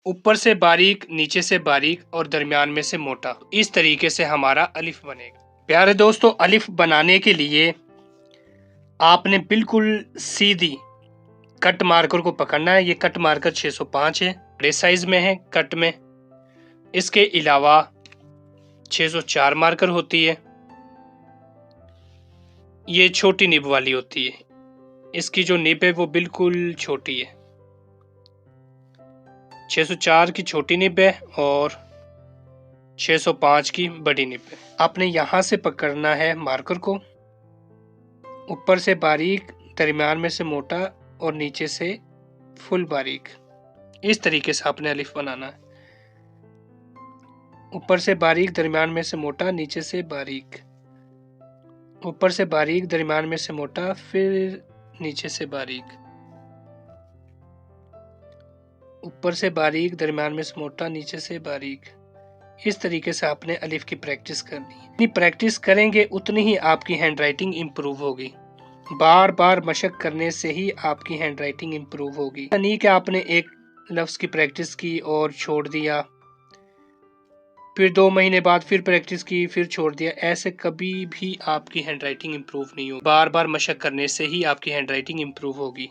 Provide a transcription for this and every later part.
ऊपर से बारीक, नीचे से बारीक और दरमियान में से मोटा। इस तरीके से हमारा अलिफ बनेगा। प्यारे दोस्तों, अलिफ बनाने के लिए आपने बिल्कुल सीधी कट मार्कर को पकड़ना है। ये कट मार्कर 605 है, बड़े साइज में है कट में। इसके अलावा 604 मार्कर होती है, ये छोटी निब वाली होती है। इसकी जो निब है वो बिल्कुल छोटी है। 604 की छोटी निब है और 605 की बड़ी निब है। आपने यहां से पकड़ना है मार्कर को, ऊपर से बारीक, दरमियान में से मोटा और नीचे से फुल बारीक। इस तरीके से आपने अलिफ बनाना है। ऊपर से बारीक, दरमियान में से मोटा, नीचे से बारीक। ऊपर से बारीक, दरमियान में से मोटा, फिर नीचे से बारीक। ऊपर से बारीक, दरमियान में से मोटा, नीचे से बारीक। इस तरीके से आपने अलिफ की प्रैक्टिस करनी है। जितनी प्रैक्टिस करेंगे उतनी ही आपकी हैंड राइटिंग इम्प्रूव होगी। बार बार मशक करने से ही आपकी हैंड राइटिंग इम्प्रूव होगी। नहीं कि आपने एक लफ्ज़ की प्रैक्टिस की और छोड़ दिया, फिर 2 महीने बाद फिर प्रैक्टिस की, फिर छोड़ दिया। ऐसे कभी भी आपकी हैंड राइटिंग इम्प्रूव नहीं होगी। बार बार मशक करने से ही आपकी हैंड राइटिंग इम्प्रूव होगी।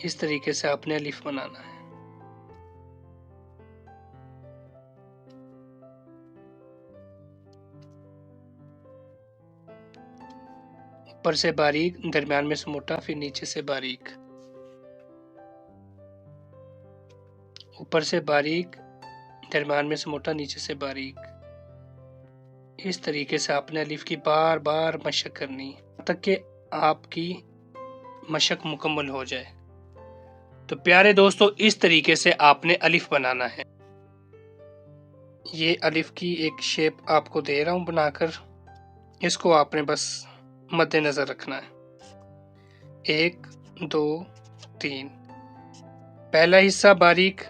इस तरीके से आपने अलिफ बनाना है। ऊपर से बारीक, दरमियान में से मोटा, फिर नीचे से बारीक। ऊपर से बारीक, दरमियान में से मोटा, नीचे से बारीक। इस तरीके से आपने अलिफ की बार बार मशक करनी है तक कि आपकी मशक मुकम्मल हो जाए। तो प्यारे दोस्तों, इस तरीके से आपने अलिफ बनाना है। ये अलिफ की एक शेप आपको दे रहा हूं बनाकर, इसको आपने बस मद्देनजर रखना है। 1 2 3। पहला हिस्सा बारीक,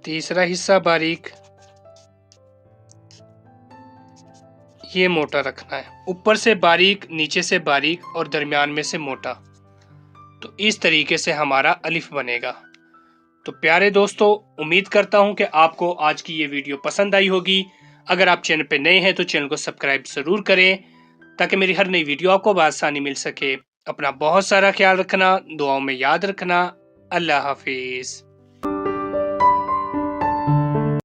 तीसरा हिस्सा बारीक, ये मोटा रखना है। ऊपर से बारीक, नीचे से बारीक और दरमियान में से मोटा। तो इस तरीके से हमारा अलिफ बनेगा। तो प्यारे दोस्तों, उम्मीद करता हूं कि आपको आज की ये वीडियो पसंद आई होगी। अगर आप चैनल पे नए हैं तो चैनल को सब्सक्राइब जरूर करें ताकि मेरी हर नई वीडियो आपको बआसानी मिल सके। अपना बहुत सारा ख्याल रखना, दुआओं में याद रखना। अल्लाह हाफिज।